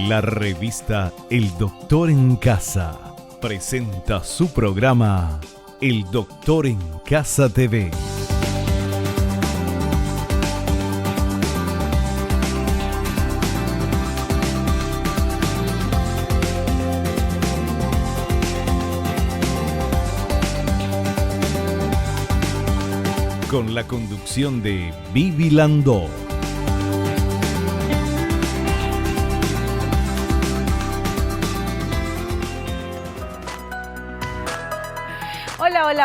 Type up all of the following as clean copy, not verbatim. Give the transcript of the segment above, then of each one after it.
La revista El Doctor en Casa presenta su programa El Doctor en Casa TV. Con la conducción de Vivi Landó.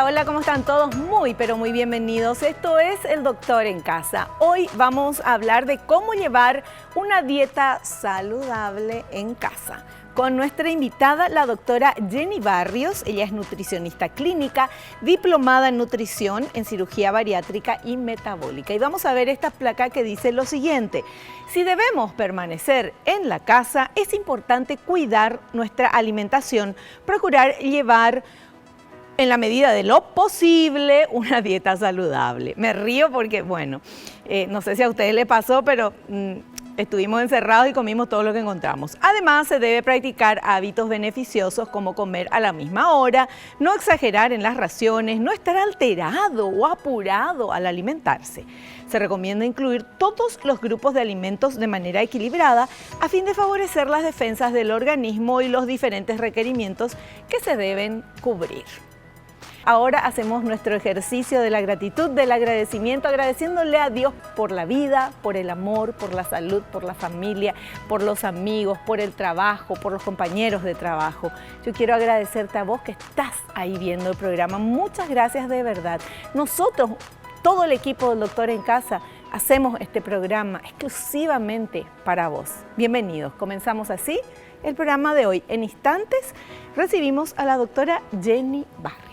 Hola, ¿cómo están todos? Muy, pero muy bienvenidos. Esto es El Doctor en Casa. Hoy vamos a hablar de cómo llevar una dieta saludable en casa. Con nuestra invitada, la doctora Jenny Barrios. Ella es nutricionista clínica, diplomada en nutrición, en cirugía bariátrica y metabólica. Y vamos a ver esta placa que dice lo siguiente: si debemos permanecer en la casa, es importante cuidar nuestra alimentación, procurar llevar en la medida de lo posible una dieta saludable. Me río porque, bueno, no sé si a ustedes les pasó, pero estuvimos encerrados y comimos todo lo que encontramos. Además, se debe practicar hábitos beneficiosos como comer a la misma hora, no exagerar en las raciones, no estar alterado o apurado al alimentarse. Se recomienda incluir todos los grupos de alimentos de manera equilibrada a fin de favorecer las defensas del organismo y los diferentes requerimientos que se deben cubrir. Ahora hacemos nuestro ejercicio de la gratitud, del agradecimiento, agradeciéndole a Dios por la vida, por el amor, por la salud, por la familia, por los amigos, por el trabajo, por los compañeros de trabajo. Yo quiero agradecerte a vos que estás ahí viendo el programa. Muchas gracias de verdad. Nosotros, todo el equipo del Doctor en Casa, hacemos este programa exclusivamente para vos. Bienvenidos. Comenzamos así el programa de hoy. En instantes recibimos a la doctora Jenny Barrios.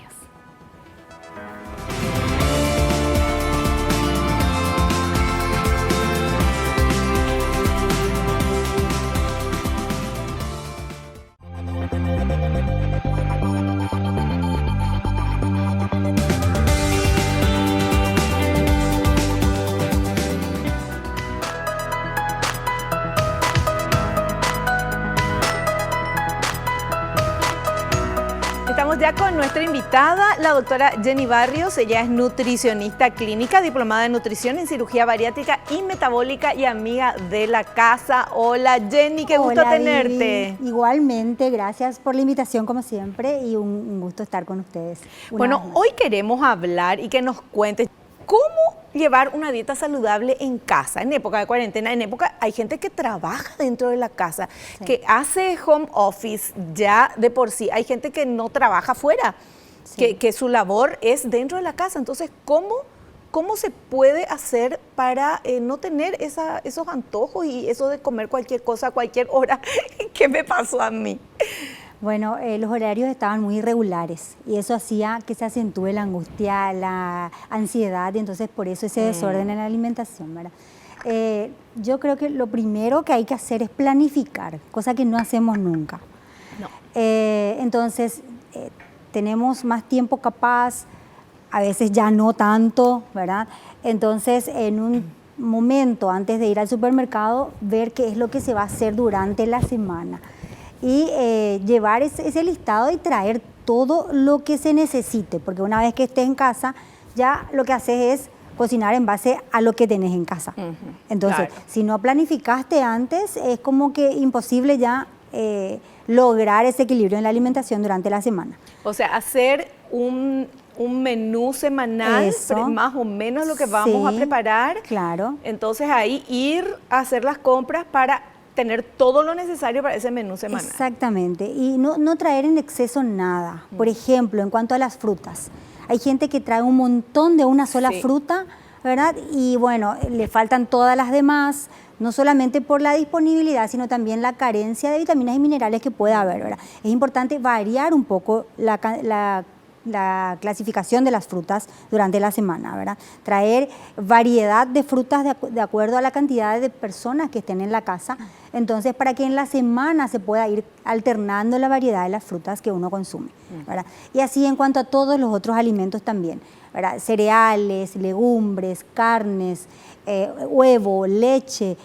Estamos ya con nuestra invitada, la doctora Jenny Barrios. Ella es nutricionista clínica, diplomada en nutrición en cirugía bariátrica y metabólica y amiga de la casa. Hola Jenny, qué gusto tenerte. Vivi. Igualmente, gracias por la invitación como siempre y un gusto estar con ustedes. Bueno, hoy queremos hablar y que nos cuentes cómo llevar una dieta saludable en casa, en época de cuarentena. En época hay gente que trabaja dentro de la casa, sí, que hace home office ya de por sí. Hay gente que no trabaja afuera, sí, que su labor es dentro de la casa. Entonces, ¿cómo se puede hacer para no tener esos antojos y eso de comer cualquier cosa a cualquier hora? ¿Qué me pasó a mí? Bueno, los horarios estaban muy irregulares y eso hacía que se acentúe la angustia, la ansiedad, y entonces por eso ese desorden en la alimentación, ¿verdad? Yo creo que lo primero que hay que hacer es planificar, cosa que no hacemos nunca. No. Entonces, tenemos más tiempo capaz, a veces ya no tanto, ¿verdad? Entonces, en un momento antes de ir al supermercado, ver qué es lo que se va a hacer durante la semana. Y llevar ese listado y traer todo lo que se necesite, porque una vez que estés en casa, ya lo que haces es cocinar en base a lo que tenés en casa. Entonces, claro, si no planificaste antes, es como que imposible ya lograr ese equilibrio en la alimentación durante la semana. O sea, hacer un menú semanal, más o menos lo que vamos a preparar. Claro. Entonces ahí ir a hacer las compras para tener todo lo necesario para ese menú semanal. Exactamente, y no traer en exceso nada. Por ejemplo, en cuanto a las frutas, hay gente que trae un montón de una sola fruta, ¿verdad? Y bueno, le faltan todas las demás, no solamente por la disponibilidad, sino también la carencia de vitaminas y minerales que puede haber, ¿verdad? Es importante variar un poco la clasificación de las frutas durante la semana, ¿verdad? Traer variedad de frutas de acuerdo a la cantidad de personas que estén en la casa, entonces para que en la semana se pueda ir alternando la variedad de las frutas que uno consume, ¿verdad? Y así en cuanto a todos los otros alimentos también, ¿verdad? Cereales, legumbres, carnes, huevo, leche,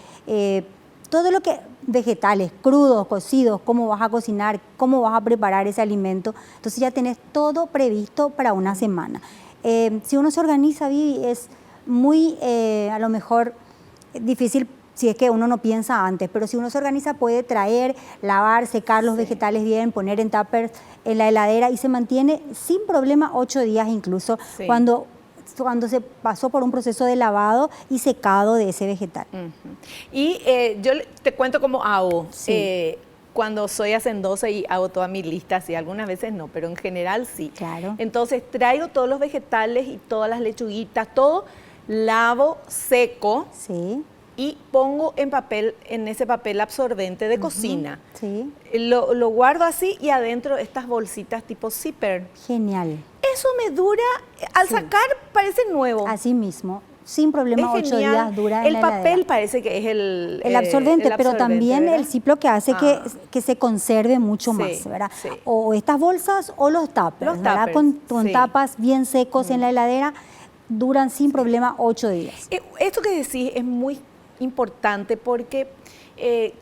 todo lo que vegetales, crudos, cocidos, cómo vas a cocinar, cómo vas a preparar ese alimento. Entonces ya tenés todo previsto para una semana. Si uno se organiza, Vivi, es muy, a lo mejor, difícil si es que uno no piensa antes, pero si uno se organiza puede traer, lavar, secar los vegetales bien, poner en tuppers en la heladera y se mantiene sin problema 8 días incluso cuando se pasó por un proceso de lavado y secado de ese vegetal. Y yo te cuento cómo hago. Cuando soy hacendosa y hago todas mis listas, y algunas veces no, pero en general sí. Claro. Entonces traigo todos los vegetales y todas las lechuguitas, todo, lavo, seco. Sí. Y pongo en ese papel absorbente de cocina. Sí. Lo guardo así y adentro estas bolsitas tipo zipper. Genial. Eso me dura, al sacar parece nuevo. Así mismo, sin problema, 8 días dura en la papel heladera. Parece que es el absorbente, pero también ¿verdad? El Ziploc que hace que se conserve mucho más, ¿verdad? Sí. O estas bolsas o los tuppers, ¿verdad? Con tapas bien secos en la heladera, duran sin problema 8 días. Esto que decís es muy importante porque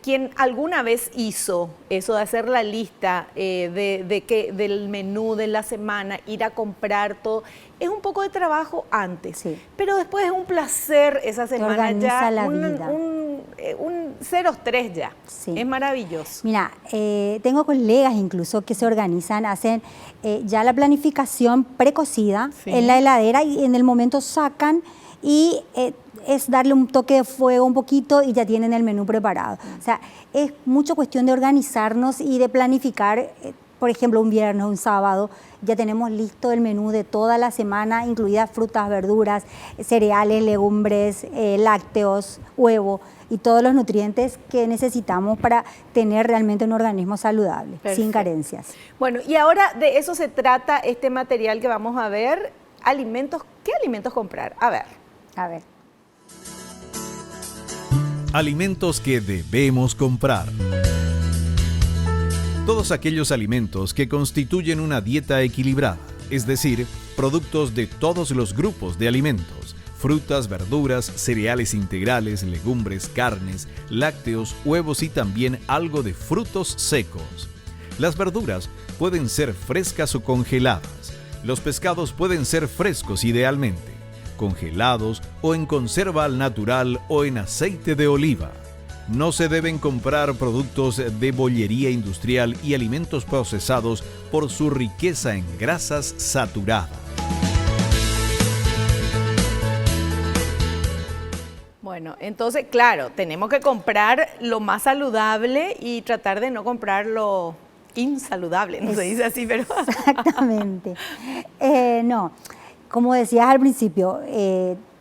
quien alguna vez hizo eso de hacer la lista del menú de la semana, ir a comprar todo, es un poco de trabajo antes, pero después es un placer esa semana ya, un 0-3 ya, es maravilloso. Mira, tengo colegas incluso que se organizan, hacen ya la planificación precocida en la heladera y en el momento sacan y es darle un toque de fuego un poquito y ya tienen el menú preparado. O sea, es mucho cuestión de organizarnos y de planificar, por ejemplo, un viernes, un sábado, ya tenemos listo el menú de toda la semana, incluidas frutas, verduras, cereales, legumbres, lácteos, huevo y todos los nutrientes que necesitamos para tener realmente un organismo saludable, sin carencias. Bueno, y ahora de eso se trata este material que vamos a ver, alimentos. ¿Qué alimentos comprar? A ver. Alimentos que debemos comprar. Todos aquellos alimentos que constituyen una dieta equilibrada, es decir, productos de todos los grupos de alimentos, frutas, verduras, cereales integrales, legumbres, carnes, lácteos, huevos y también algo de frutos secos. Las verduras pueden ser frescas o congeladas. Los pescados pueden ser frescos idealmente, congelados o en conserva al natural o en aceite de oliva. No se deben comprar productos de bollería industrial y alimentos procesados por su riqueza en grasas saturadas. Bueno, entonces, claro, tenemos que comprar lo más saludable y tratar de no comprar lo insaludable, no se dice así, pero... Exactamente. No. Como decías al principio,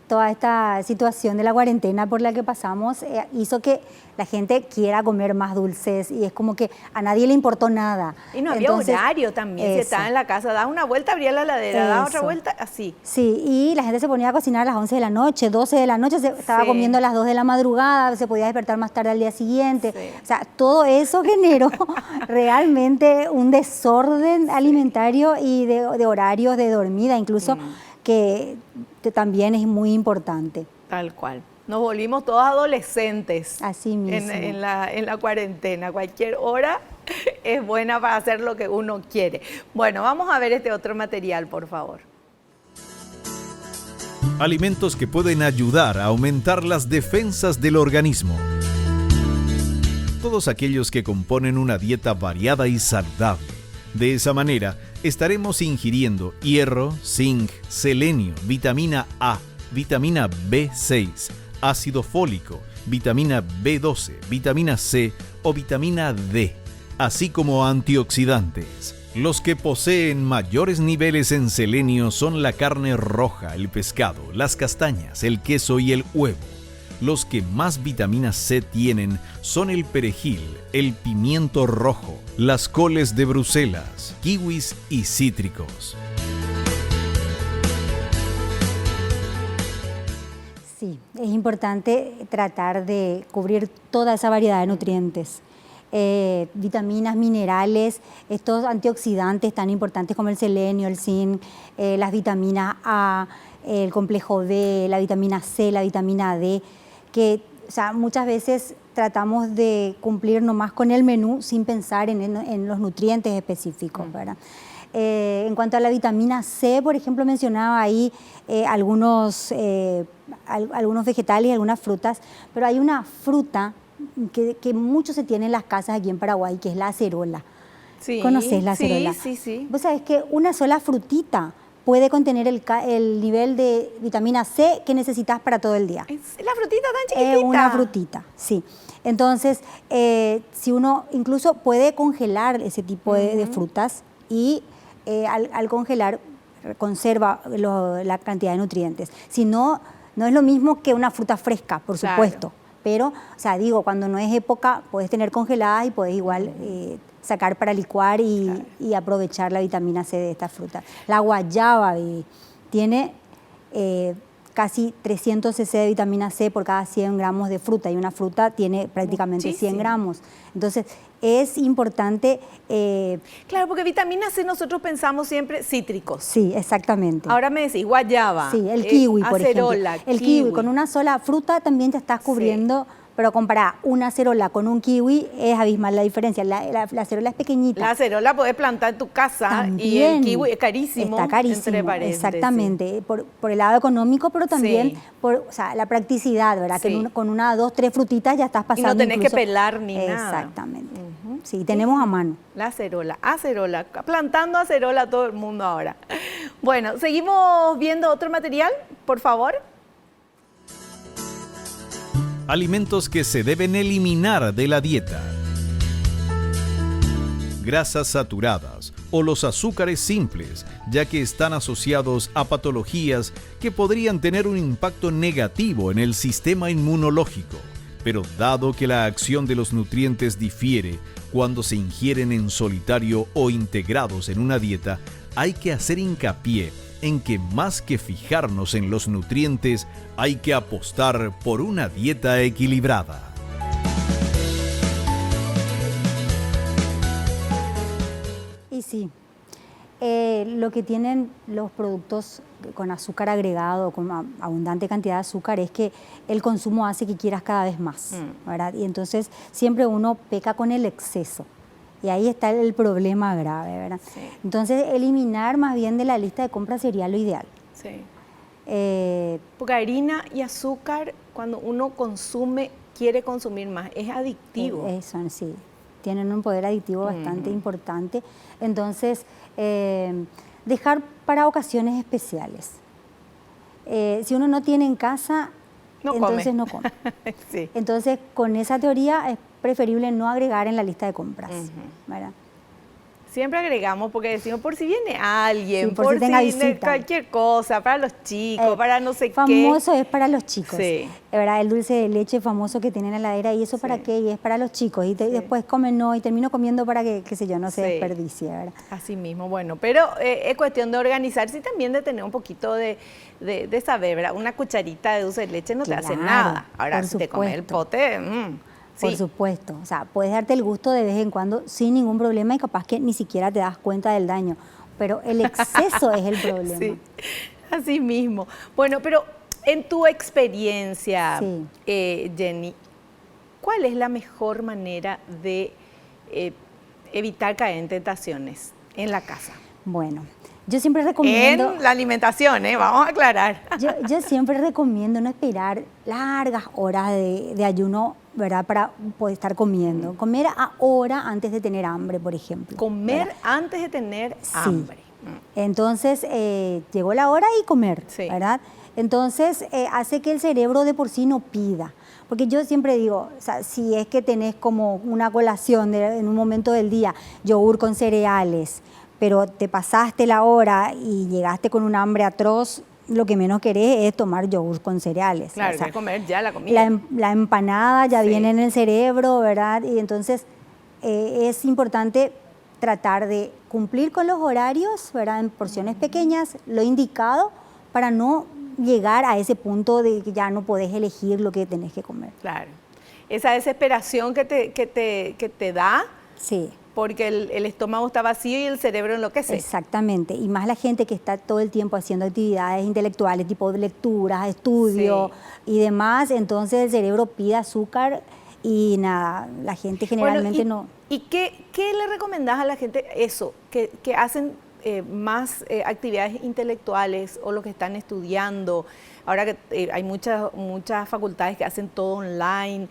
toda esta situación de la cuarentena por la que pasamos hizo que la gente quiera comer más dulces y es como que a nadie le importó nada. Y no había horario también, si estaba en la casa, da una vuelta, abría la heladera, da otra vuelta, así. Sí, y la gente se ponía a cocinar a las 11 de la noche, 12 de la noche, se estaba comiendo a las 2 de la madrugada, se podía despertar más tarde al día siguiente. O sea, todo eso generó realmente un desorden alimentario y de horarios de dormida, incluso que también es muy importante. Tal cual. Nos volvimos todos adolescentes. Así mismo. En la cuarentena. Cualquier hora es buena para hacer lo que uno quiere. Bueno, vamos a ver este otro material, por favor. Alimentos que pueden ayudar a aumentar las defensas del organismo. Todos aquellos que componen una dieta variada y saludable. De esa manera, estaremos ingiriendo hierro, zinc, selenio, vitamina A, vitamina B6, ácido fólico, vitamina B12, vitamina C o vitamina D, así como antioxidantes. Los que poseen mayores niveles en selenio son la carne roja, el pescado, las castañas, el queso y el huevo. Los que más vitamina C tienen son el perejil, el pimiento rojo, las coles de Bruselas, kiwis y cítricos. Sí, es importante tratar de cubrir toda esa variedad de nutrientes. Vitaminas, minerales, estos antioxidantes tan importantes como el selenio, el zinc, las vitaminas A, el complejo B, la vitamina C, la vitamina D, que muchas veces tratamos de cumplir nomás con el menú sin pensar en los nutrientes específicos, ¿verdad? En cuanto a la vitamina C, por ejemplo, mencionaba ahí algunos vegetales y algunas frutas, pero hay una fruta que mucho se tiene en las casas aquí en Paraguay, que es la acerola. Sí, ¿Conoces la acerola? Sí. Vos sabés que una sola frutita puede contener el nivel de vitamina C que necesitas para todo el día. ¿Es la frutita tan chiquitita? Es una frutita, sí. Entonces, si uno incluso puede congelar ese tipo de frutas y al congelar conserva la cantidad de nutrientes. Si no, no es lo mismo que una fruta fresca, por supuesto. Pero, o sea, digo, cuando no es época, puedes tener congeladas y puedes igual sacar para licuar y aprovechar la vitamina C de esta fruta. La guayaba tiene casi 300 cc de vitamina C por cada 100 gramos de fruta y una fruta tiene prácticamente muchísimo. 100 gramos. Entonces, es importante... claro, porque vitamina C nosotros pensamos siempre cítricos. Sí, exactamente. Ahora me decís guayaba. Sí, el kiwi, por acerola, ejemplo. El kiwi, con una sola fruta también te estás cubriendo... Sí. Pero comparar una acerola con un kiwi es abismal la diferencia. La acerola es pequeñita. La acerola podés plantar en tu casa también, y el kiwi es carísimo. Está carísimo, entre paréntesis. Exactamente. Por el lado económico, pero también por la practicidad, ¿verdad? Sí. Que con una, dos, tres frutitas ya estás pasando. Y no tenés incluso, que pelar ni nada. Exactamente. Sí, tenemos a mano. La acerola, plantando acerola a todo el mundo ahora. Bueno, seguimos viendo otro material, por favor. Alimentos que se deben eliminar de la dieta. Grasas saturadas o los azúcares simples, ya que están asociados a patologías que podrían tener un impacto negativo en el sistema inmunológico. Pero dado que la acción de los nutrientes difiere cuando se ingieren en solitario o integrados en una dieta, hay que hacer hincapié en que más que fijarnos en los nutrientes, hay que apostar por una dieta equilibrada. Y sí, lo que tienen los productos con azúcar agregado, con abundante cantidad de azúcar, es que el consumo hace que quieras cada vez más, ¿verdad? Y entonces siempre uno peca con el exceso. Y ahí está el problema grave, ¿verdad? Sí. Entonces, eliminar más bien de la lista de compras sería lo ideal. Sí. Porque harina y azúcar, cuando uno consume, quiere consumir más, es adictivo. Eso, sí. Tienen un poder adictivo bastante importante. Entonces, dejar para ocasiones especiales. Si uno no tiene en casa, entonces no come. Sí. Entonces, con esa teoría es preferible no agregar en la lista de compras, ¿verdad? Siempre agregamos porque decimos por si viene alguien, sí, por si tenga visita. Cualquier cosa, para los chicos, para no sé famoso qué. Famoso es para los chicos, sí. ¿Verdad? El dulce de leche famoso que tienen en la heladera, ¿y eso para qué? Y es para los chicos, y después comen no, y termino comiendo para que, qué sé yo, no se desperdicie, ¿verdad? Así mismo, bueno, pero es cuestión de organizarse y también de tener un poquito de saber, ¿verdad? Una cucharita de dulce de leche no te hace nada. Ahora, si te comes el pote... Por supuesto, o sea, puedes darte el gusto de vez en cuando sin ningún problema y capaz que ni siquiera te das cuenta del daño, pero el exceso es el problema. Sí, así mismo. Bueno, pero en tu experiencia, Jenny, ¿cuál es la mejor manera de evitar caer en tentaciones en la casa? Bueno, yo siempre recomiendo... En la alimentación, vamos a aclarar. Yo siempre recomiendo no esperar largas horas de ayuno, ¿verdad? Para poder estar comiendo. Comer a hora antes de tener hambre, por ejemplo. Comer ¿verdad? Antes de tener hambre. Entonces, llegó la hora y comer, ¿verdad? Entonces, hace que el cerebro de por sí no pida. Porque yo siempre digo, o sea, si es que tenés como una colación en un momento del día, yogur con cereales, pero te pasaste la hora y llegaste con un hambre atroz, lo que menos querés es tomar yogur con cereales. Claro, o sea, comer ya la comida. La empanada ya viene en el cerebro, ¿verdad? Y entonces es importante tratar de cumplir con los horarios, ¿verdad? En porciones pequeñas, lo indicado, para no llegar a ese punto de que ya no podés elegir lo que tenés que comer. Claro. Esa desesperación que te da. Sí. Porque el estómago está vacío y el cerebro enloquece. Exactamente, y más la gente que está todo el tiempo haciendo actividades intelectuales, tipo lecturas, estudio y demás, entonces el cerebro pide azúcar Y nada, la gente generalmente bueno, no... ¿Y qué le recomendás a la gente eso, que hacen más actividades intelectuales o los que están estudiando? Ahora que hay muchas facultades que hacen todo online,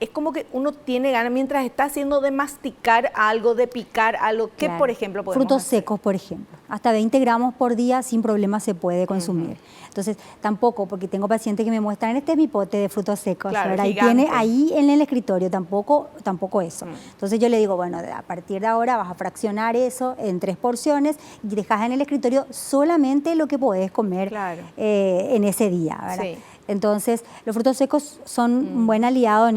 es como que uno tiene ganas mientras está haciendo de masticar algo, de picar algo. ¿Qué, Claro. por ejemplo, podemos Frutos hacer? secos, por ejemplo. Hasta 20 gramos por día sin problema se puede consumir. Entonces, tampoco, porque tengo pacientes que me muestran, este es mi pote de frutos secos, Claro, ¿verdad? Y gigante. tiene ahí en el escritorio, tampoco eso. Entonces yo le digo, bueno, a partir de ahora vas a fraccionar eso en 3 porciones y dejas en el escritorio solamente lo que podés comer Claro. en ese día, ¿verdad? Sí. Entonces, los frutos secos son un buen aliado en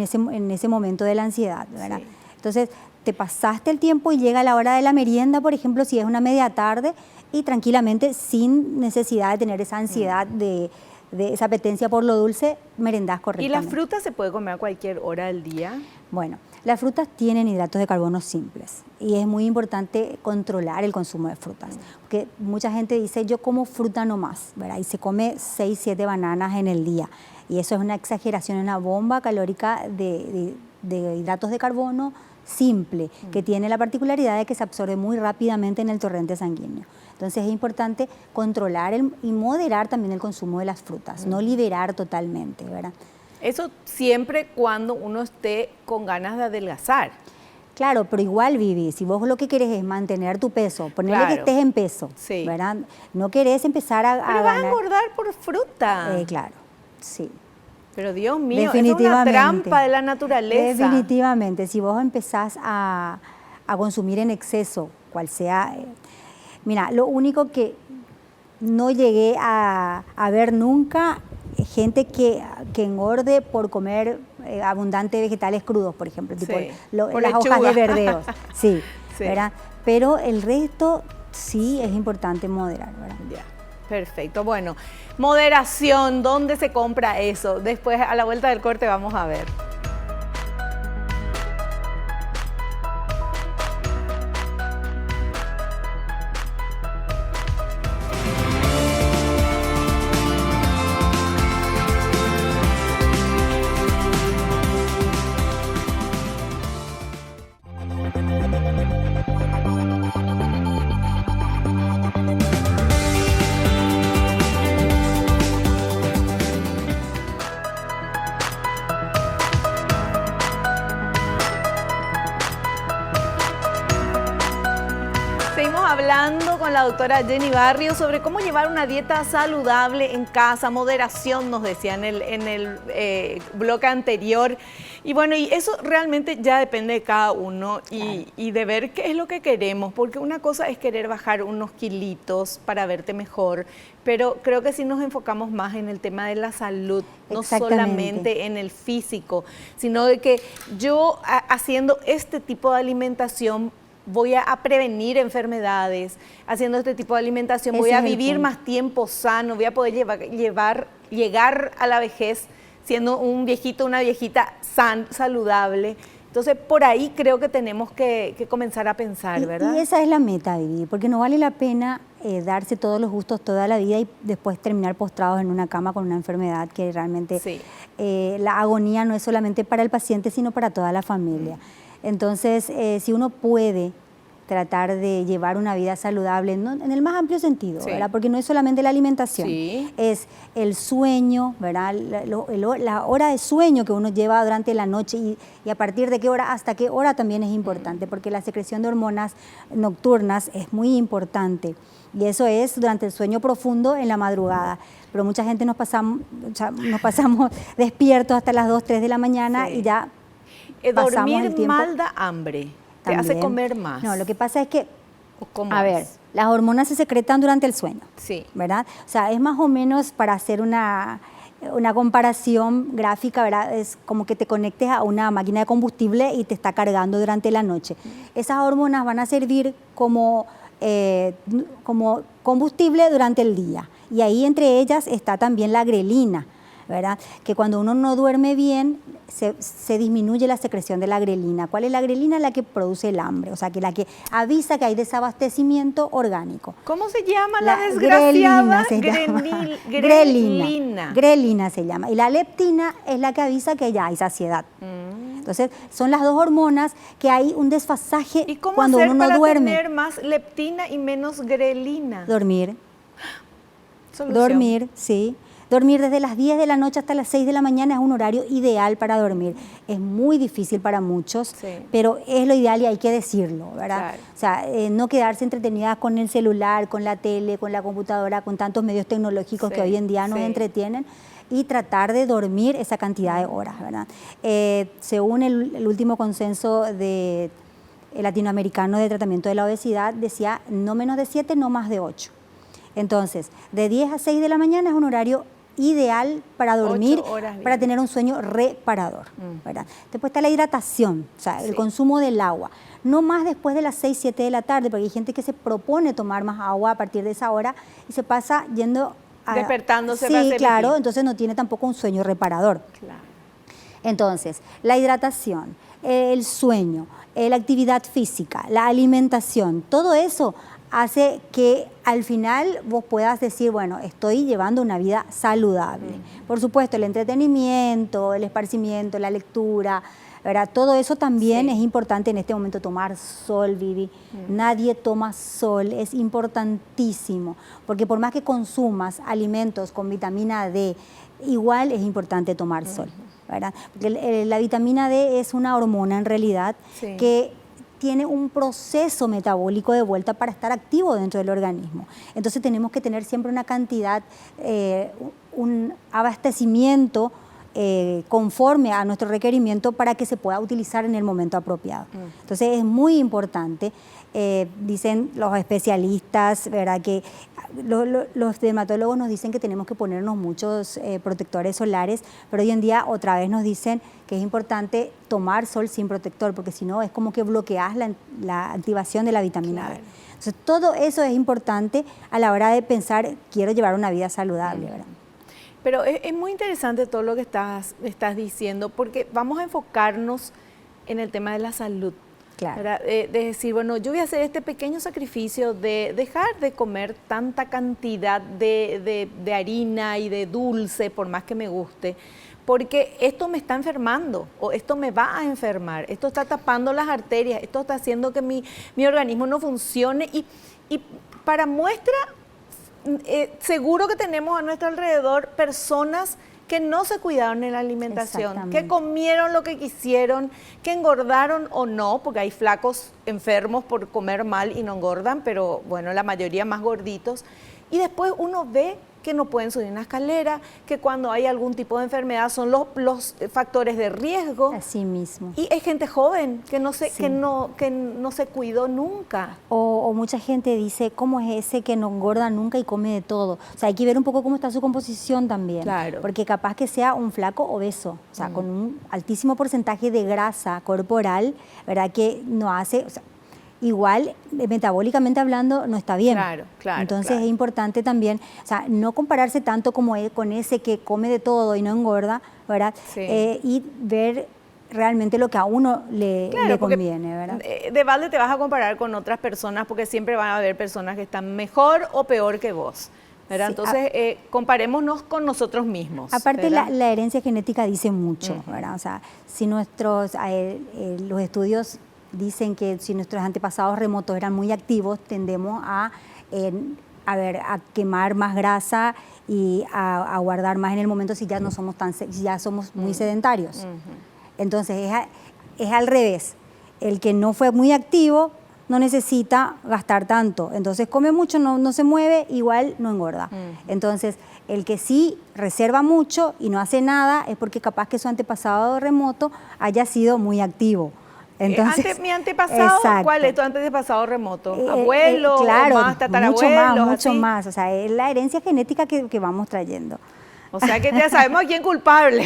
ese momento de la ansiedad, ¿verdad? Sí. Entonces, te pasaste el tiempo y llega la hora de la merienda, por ejemplo, si es una media tarde, y tranquilamente, sin necesidad de tener esa ansiedad de esa apetencia por lo dulce, merendás ¿Y correctamente. la fruta se puede comer a cualquier hora del día? Bueno, las frutas tienen hidratos de carbono simples y es muy importante controlar el consumo de frutas, porque mucha gente dice, yo como fruta nomás, ¿verdad? Y se come 6, 7 bananas en el día, y eso es una exageración, una bomba calórica de hidratos de carbono simple, que tiene la particularidad de que se absorbe muy rápidamente en el torrente sanguíneo. Entonces es importante controlar y moderar también el consumo de las frutas, no liberar totalmente, ¿verdad? Eso siempre cuando uno esté con ganas de adelgazar. Claro, pero igual, Vivi, si vos lo que querés es mantener tu peso, ponerle Claro. que estés en peso, Sí. ¿verdad? No querés empezar a Pero vas a ganar. engordar por fruta. Claro, sí. Pero Dios mío, eso es una Definitivamente. trampa de la naturaleza. Definitivamente, si vos empezás a consumir en exceso, cual sea... mira, lo único que no llegué a ver nunca, gente que engorde por comer abundante vegetales crudos, por ejemplo, tipo Sí, por las hojas lechuga. de verdeos, sí, Sí. ¿verdad? Pero el resto sí es importante moderar, ¿verdad? Ya, perfecto. Bueno, moderación, ¿dónde se compra eso? Después, a la vuelta del corte, vamos a ver. Seguimos hablando con la doctora Jenny Barrios sobre cómo llevar una dieta saludable en casa, moderación, nos decía en el bloque anterior. Y bueno, y eso realmente ya depende de cada uno y de ver qué es lo que queremos, porque una cosa es querer bajar unos kilitos para verte mejor, pero creo que si nos enfocamos más en el tema de la salud, no solamente en el físico, sino de que yo haciendo este tipo de alimentación voy a prevenir enfermedades, haciendo este tipo de alimentación, voy a vivir más tiempo sano, voy a poder llegar a la vejez siendo un viejito, una viejita saludable. Entonces, por ahí creo que tenemos que comenzar a pensar, ¿verdad? Y esa es la meta, Vivi, porque no vale la pena darse todos los gustos toda la vida y después terminar postrados en una cama con una enfermedad que realmente Sí. La agonía no es solamente para el paciente, sino para toda la familia. Entonces, si uno puede tratar de llevar una vida saludable, ¿no? En el más amplio sentido, Sí. ¿verdad? Porque no es solamente la alimentación, Sí. es el sueño, ¿verdad? La hora de sueño que uno lleva durante la noche y a partir de qué hora hasta qué hora también es importante, porque la secreción de hormonas nocturnas es muy importante y eso es durante el sueño profundo en la madrugada. Pero mucha gente nos pasamos despiertos hasta las 2, 3 de la mañana Sí. y ya pasamos Dormir el tiempo. mal da hambre, te hace También. comer más. No, lo que pasa es que, ¿O cómo a ver, es? las hormonas se secretan durante el sueño, Sí. ¿verdad? O sea, es más o menos para hacer una comparación gráfica, ¿verdad? Es como que te conectes a una máquina de combustible y te está cargando durante la noche. Esas hormonas van a servir como combustible durante el día. Y ahí entre ellas está también la grelina, ¿verdad? Que cuando uno no duerme bien, se disminuye la secreción de la grelina. ¿Cuál es la grelina? La que produce el hambre, o sea, que la que avisa que hay desabastecimiento orgánico. ¿Cómo se llama la desgraciada? Grelina. Grelina se llama. Y la leptina es la que avisa que ya hay saciedad. Entonces, son las dos hormonas que hay un desfasaje cuando uno no duerme. ¿Y cómo hacer para tener más leptina y menos grelina? Dormir. Solución. Dormir, sí. Dormir desde las 10 de la noche hasta las 6 de la mañana es un horario ideal para dormir. Es muy difícil para muchos, sí, pero es lo ideal y hay que decirlo, ¿verdad? Claro. O sea, no quedarse entretenidas con el celular, con la tele, con la computadora, con tantos medios tecnológicos sí, que hoy en día nos entretienen, y tratar de dormir esa cantidad de horas, ¿verdad? Según el último consenso de latinoamericano de tratamiento de la obesidad, decía no menos de 7, no más de 8. Entonces, de 10 a 6 de la mañana es un horario ideal para dormir, para tener un sueño reparador, ¿verdad? Después está la hidratación, o sea, el consumo del agua. No más después de las 6, 7 de la tarde, porque hay gente que se propone tomar más agua a partir de esa hora y se pasa yendo despertándose. Sí, claro, entonces no tiene tampoco un sueño reparador. Claro. Entonces, la hidratación, el sueño, la actividad física, la alimentación, todo eso hace que al final vos puedas decir, bueno, estoy llevando una vida saludable. Por supuesto, el entretenimiento, el esparcimiento, la lectura, ¿verdad? Todo eso también es importante en este momento. Tomar sol, Vivi. Nadie toma sol, es importantísimo, porque por más que consumas alimentos con vitamina D, igual es importante tomar sol, ¿verdad? Porque la vitamina D es una hormona en realidad que tiene un proceso metabólico de vuelta para estar activo dentro del organismo. Entonces tenemos que tener siempre una cantidad, un abastecimiento conforme a nuestro requerimiento para que se pueda utilizar en el momento apropiado. Entonces es muy importante, dicen los especialistas, ¿verdad?, que los dermatólogos nos dicen que tenemos que ponernos muchos protectores solares, pero hoy en día otra vez nos dicen que es importante tomar sol sin protector, porque si no es como que bloqueas la activación de la vitamina D. Entonces todo eso es importante a la hora de pensar, quiero llevar una vida saludable, ¿verdad? Pero es muy interesante todo lo que estás diciendo, porque vamos a enfocarnos en el tema de la salud. Claro. De decir, bueno, yo voy a hacer este pequeño sacrificio de dejar de comer tanta cantidad de harina y de dulce, por más que me guste, porque esto me está enfermando o esto me va a enfermar, esto está tapando las arterias, esto está haciendo que mi organismo no funcione y para muestra, seguro que tenemos a nuestro alrededor personas que no se cuidaron en la alimentación, que comieron lo que quisieron, que engordaron o no, porque hay flacos enfermos por comer mal y no engordan, pero bueno, la mayoría más gorditos. Y después uno ve que no pueden subir una escalera, que cuando hay algún tipo de enfermedad son los factores de riesgo. Así mismo. Y hay gente joven que no se cuidó nunca. O mucha gente dice, ¿cómo es ese que no engorda nunca y come de todo? O sea, hay que ver un poco cómo está su composición también. Claro. Porque capaz que sea un flaco obeso, o sea, con un altísimo porcentaje de grasa corporal, ¿verdad? Que no hace... O sea, igual, metabólicamente hablando, no está bien. Claro. Entonces es importante también, o sea, no compararse tanto como con ese que come de todo y no engorda, ¿verdad? Y ver realmente lo que a uno le conviene, ¿verdad? De balde te vas a comparar con otras personas porque siempre van a haber personas que están mejor o peor que vos, ¿verdad? Entonces, comparémonos con nosotros mismos. Aparte, la herencia genética dice mucho, ¿verdad? O sea, si los estudios dicen que si nuestros antepasados remotos eran muy activos, tendemos a quemar más grasa y a guardar más en el momento si ya no somos si ya somos muy sedentarios. Entonces es al revés. El que no fue muy activo no necesita gastar tanto. Entonces come mucho, no se mueve, igual no engorda. Entonces el que sí reserva mucho y no hace nada es porque capaz que su antepasado remoto haya sido muy activo. Entonces, mi antepasado, ¿cuál es tu antepasado remoto? ¿Abuelo? Claro, más tatarabuelo? Mucho más. O sea, es la herencia genética que vamos trayendo. O sea que ya sabemos quién es culpable.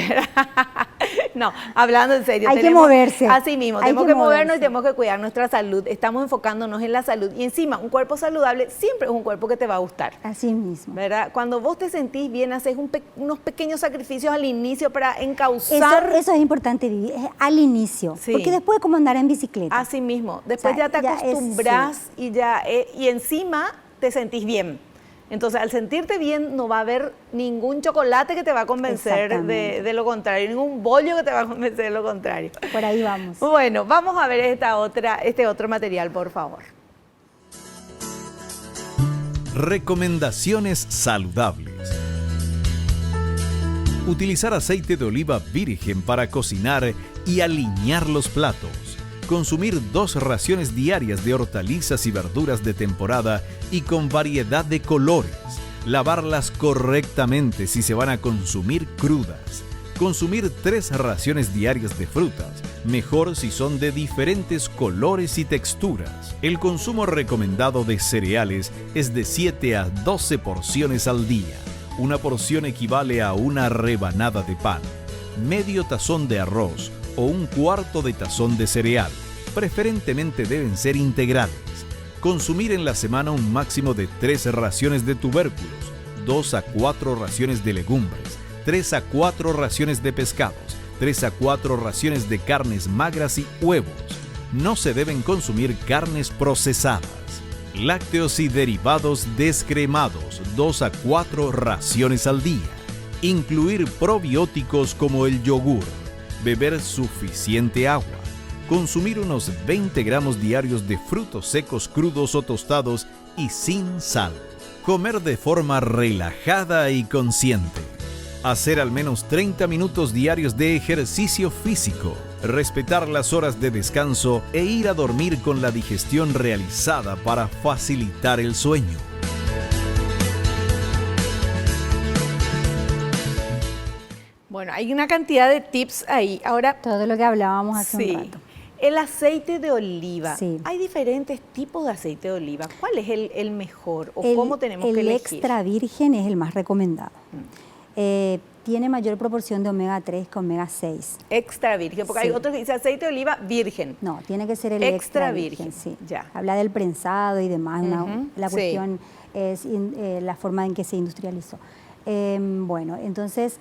No, hablando en serio. Hay que moverse. Así mismo, Hay tenemos que que movernos moverse. y tenemos que cuidar nuestra salud. Estamos enfocándonos en la salud. Y encima, un cuerpo saludable siempre es un cuerpo que te va a gustar. Así mismo. ¿Verdad? Cuando vos te sentís bien, haces unos pequeños sacrificios al inicio para encauzar. Eso es importante, Vivi, es al inicio. Sí. Porque después es como andar en bicicleta. Así mismo. Después O sea, ya te ya es, acostumbras y encima te sentís bien. Entonces, al sentirte bien, no va a haber ningún chocolate que te va a convencer Exactamente. de lo contrario, ningún bollo que te va a convencer de lo contrario. Por ahí vamos. Bueno, vamos a ver este otro material, por favor. Recomendaciones saludables. Utilizar aceite de oliva virgen para cocinar y aliñar los platos. Consumir 2 raciones diarias de hortalizas y verduras de temporada y con variedad de colores. Lavarlas correctamente si se van a consumir crudas. Consumir 3 raciones diarias de frutas, mejor si son de diferentes colores y texturas. El consumo recomendado de cereales es de 7 a 12 porciones al día. Una porción equivale a una rebanada de pan, medio tazón de arroz o un cuarto de tazón de cereal. Preferentemente deben ser integrales. Consumir en la semana un máximo de 3 raciones de tubérculos, 2 a 4 raciones de legumbres, 3 a 4 raciones de pescados, 3 a 4 raciones de carnes magras y huevos. No se deben consumir carnes procesadas. Lácteos y derivados descremados, 2 a 4 raciones al día. Incluir probióticos como el yogur. Beber suficiente agua. Consumir unos 20 gramos diarios de frutos secos crudos o tostados y sin sal. Comer de forma relajada y consciente. Hacer al menos 30 minutos diarios de ejercicio físico. Respetar las horas de descanso e ir a dormir con la digestión realizada para facilitar el sueño. Bueno, hay una cantidad de tips ahí. Ahora, Todo lo que hablábamos hace sí, un rato. el aceite de oliva. Sí. Hay diferentes tipos de aceite de oliva. ¿Cuál es el mejor o cómo tenemos que El elegir? extra virgen es el más recomendado. Tiene mayor proporción de omega 3 que omega 6. Extra virgen, porque Sí. hay otros que dicen aceite de oliva virgen. No, tiene que ser el Extra extra virgen, virgen. Sí. ya. Habla del prensado y demás. La sí. cuestión es la forma en que se industrializó. Bueno, entonces,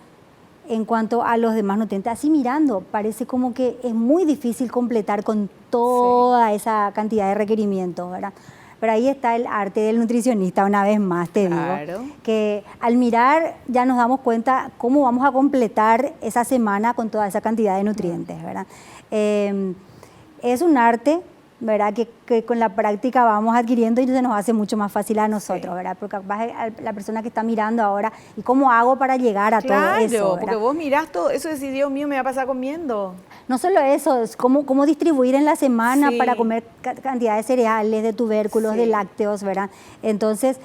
en cuanto a los demás nutrientes, así mirando, parece como que es muy difícil completar con toda esa cantidad de requerimientos, ¿verdad? Pero ahí está el arte del nutricionista, una vez más te Claro. digo, que al mirar ya nos damos cuenta cómo vamos a completar esa semana con toda esa cantidad de nutrientes, ¿verdad? Es un arte, ¿verdad? Que con la práctica vamos adquiriendo y se nos hace mucho más fácil a nosotros, Sí. ¿verdad? Porque capaz la persona que está mirando ahora, ¿y cómo hago para llegar a todo eso? Claro, ¿verdad? porque vos mirás todo eso y decís, Dios mío, me va a pasar comiendo. No solo eso, es cómo distribuir en la semana Sí. para comer cantidad de cereales, de tubérculos, Sí. de lácteos, ¿verdad? Entonces,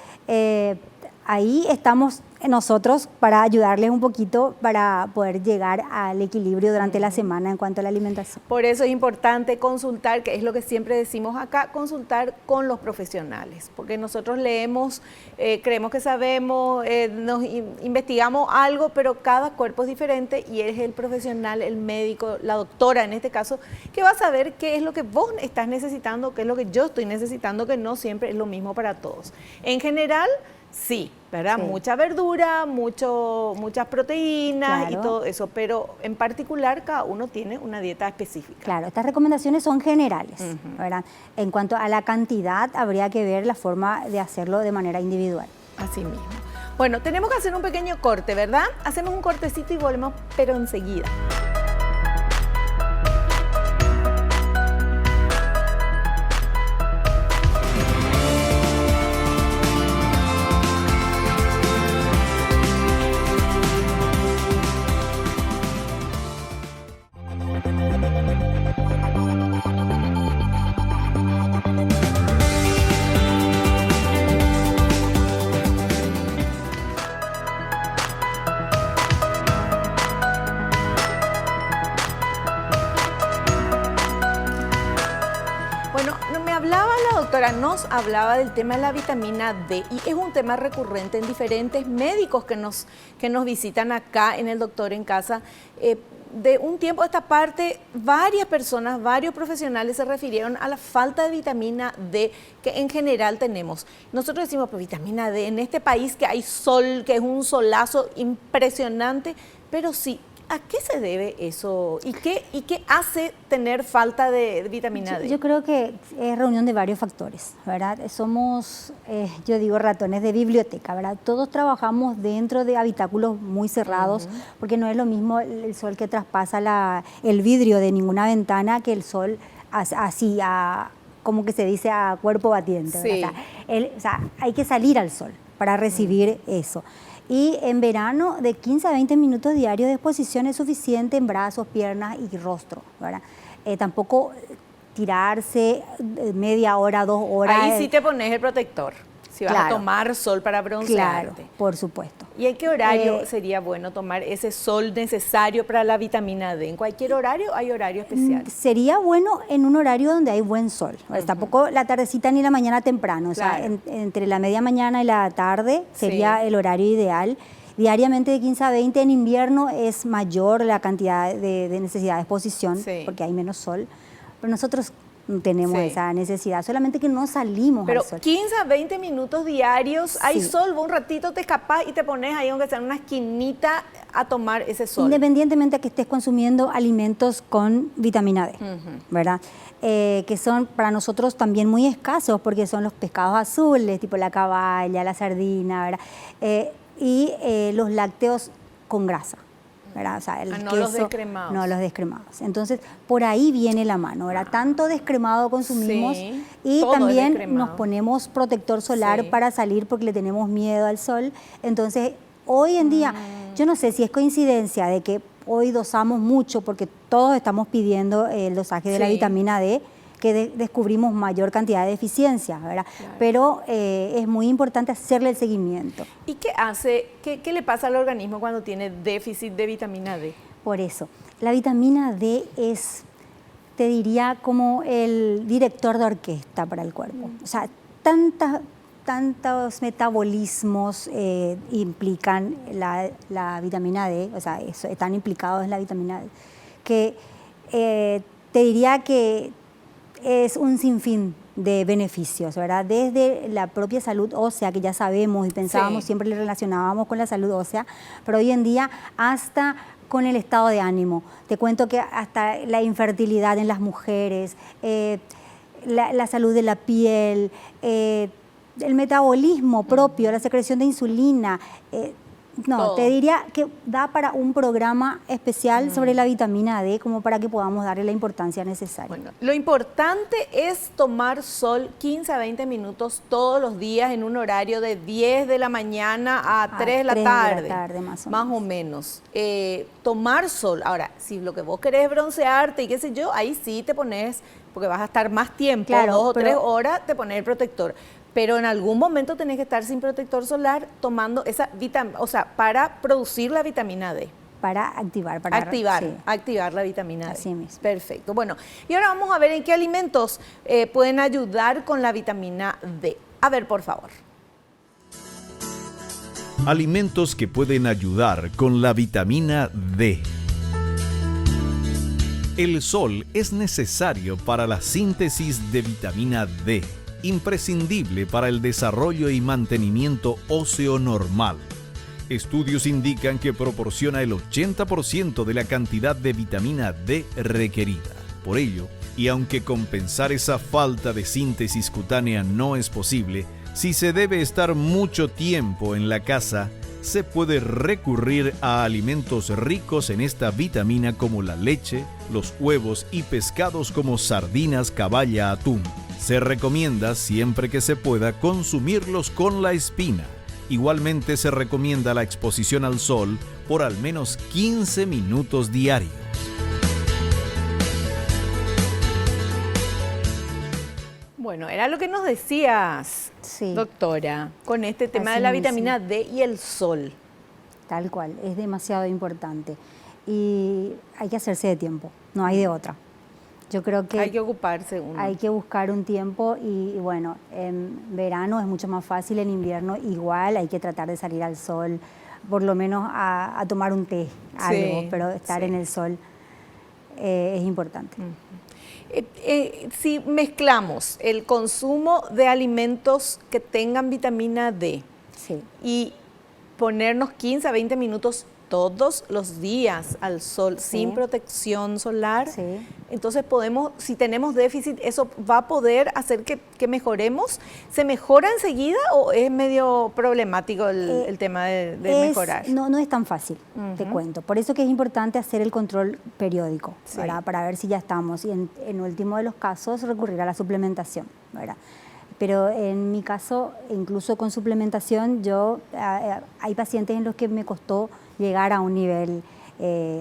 ahí estamos nosotros para ayudarles un poquito para poder llegar al equilibrio durante la semana en cuanto a la alimentación. Por eso es importante consultar, que es lo que siempre decimos acá, consultar con los profesionales, porque nosotros leemos, creemos que sabemos, investigamos algo, pero cada cuerpo es diferente y es el profesional, el médico, la doctora en este caso, que va a saber qué es lo que vos estás necesitando, qué es lo que yo estoy necesitando, que no siempre es lo mismo para todos. En general, sí, ¿verdad? Sí. Mucha verdura, muchas proteínas y Claro. todo eso, pero en particular cada uno tiene una dieta específica. Claro, estas recomendaciones son generales, ¿verdad? En cuanto a la cantidad, habría que ver la forma de hacerlo de manera individual. Así mismo. Bueno, tenemos que hacer un pequeño corte, ¿verdad? Hacemos un cortecito y volvemos, pero enseguida. Nos hablaba del tema de la vitamina D y es un tema recurrente en diferentes médicos que nos visitan acá en el Doctor en Casa. de un tiempo a esta parte, varias personas, varios profesionales se refirieron a la falta de vitamina D que en general tenemos. Nosotros decimos, pues vitamina D, en este país que hay sol, que es un solazo impresionante, pero sí, ¿a qué se debe eso? ¿Y qué hace tener falta de vitamina D? Yo creo que es reunión de varios factores, ¿verdad? Somos, yo digo, ratones de biblioteca, ¿verdad? Todos trabajamos dentro de habitáculos muy cerrados, porque no es lo mismo el sol que traspasa el vidrio de ninguna ventana que el sol así, como que se dice, a cuerpo batiente. Sí. O sea, hay que salir al sol para recibir eso. Y en verano, de 15 a 20 minutos diarios de exposición es suficiente en brazos, piernas y rostro, ¿verdad? Tampoco tirarse media hora, 2 horas. Ahí sí te pones el protector, si vas a tomar sol para broncearte. Claro, por supuesto. ¿Y en qué horario sería bueno tomar ese sol necesario para la vitamina D? ¿En cualquier horario hay horario especial? Sería bueno en un horario donde hay buen sol. Tampoco la tardecita ni la mañana temprano. O sea, entre la media mañana y la tarde sería el horario ideal. Diariamente de 15 a 20, en invierno es mayor la cantidad de necesidad de exposición porque hay menos sol. Pero nosotros no tenemos esa necesidad, solamente que no salimos al sol. Pero 15 a 20 minutos diarios, hay sol, un ratito te escapas y te pones ahí, aunque sea en una esquinita, a tomar ese sol. Independientemente de que estés consumiendo alimentos con vitamina D, ¿verdad? Que son para nosotros también muy escasos, porque son los pescados azules, tipo la caballa, la sardina, ¿verdad? Y los lácteos con grasa, ¿verdad? O sea, el queso, los descremados. No, los descremados. Entonces, por ahí viene la mano, ¿verdad? Tanto descremado consumimos y también nos ponemos protector solar para salir porque le tenemos miedo al sol. Entonces, hoy en día, yo no sé si es coincidencia de que hoy dosamos mucho porque todos estamos pidiendo el dosaje de la vitamina D, que descubrimos mayor cantidad de deficiencias, ¿verdad? Claro. Pero es muy importante hacerle el seguimiento. ¿Y qué hace, qué le pasa al organismo cuando tiene déficit de vitamina D? Por eso, la vitamina D es, te diría, como el director de orquesta para el cuerpo. O sea, tantos metabolismos implican la vitamina D, o sea, están implicados en la vitamina D, que te diría que es un sinfín de beneficios, ¿verdad? Desde la propia salud ósea, que ya sabemos y pensábamos, siempre le relacionábamos con la salud ósea, pero hoy en día hasta con el estado de ánimo. Te cuento que hasta la infertilidad en las mujeres, la salud de la piel, el metabolismo propio, la secreción de insulina. Te diría que da para un programa especial sobre la vitamina D, como para que podamos darle la importancia necesaria. Bueno, lo importante es tomar sol 15 a 20 minutos todos los días en un horario de 10 de la mañana a 3 de la tarde, más o menos. Tomar sol. Ahora, si lo que vos querés es broncearte y qué sé yo, ahí sí te pones, porque vas a estar más tiempo, 2 o 3 horas, te pones el protector. Pero en algún momento tenés que estar sin protector solar tomando esa vitamina, o sea, para producir la vitamina D. Para activar. Activar la vitamina D. Así mismo. Perfecto. Bueno, y ahora vamos a ver en qué alimentos pueden ayudar con la vitamina D. A ver, por favor. Alimentos que pueden ayudar con la vitamina D. El sol es necesario para la síntesis de vitamina D, imprescindible para el desarrollo y mantenimiento óseo normal. Estudios indican que proporciona el 80% de la cantidad de vitamina D requerida. Por ello, y aunque compensar esa falta de síntesis cutánea no es posible, si se debe estar mucho tiempo en la casa, se puede recurrir a alimentos ricos en esta vitamina como la leche, los huevos y pescados como sardinas, caballa, atún. Se recomienda siempre que se pueda consumirlos con la espina. Igualmente se recomienda la exposición al sol por al menos 15 minutos diarios. Bueno, era lo que nos decías, doctora, con este tema de la vitamina D y el sol. Tal cual, es demasiado importante. Y hay que hacerse de tiempo, no hay de otra. Yo creo que hay que ocuparse uno. Hay que buscar un tiempo y bueno, en verano es mucho más fácil, en invierno igual, hay que tratar de salir al sol, por lo menos a tomar un té, algo, pero estar en el sol es importante. Si mezclamos el consumo de alimentos que tengan vitamina D Sí. y ponernos 15 a 20 minutos todos los días al sol sin protección solar, Sí. entonces podemos, si tenemos déficit, ¿eso va a poder hacer que mejoremos? ¿Se mejora enseguida o es medio problemático el tema de mejorar? No es tan fácil, te cuento. Por eso que es importante hacer el control periódico, Sí. ¿verdad? Para ver si ya estamos. Y en último de los casos, recurrir a la suplementación, ¿verdad? Pero en mi caso, incluso con suplementación, hay pacientes en los que me costó llegar a un nivel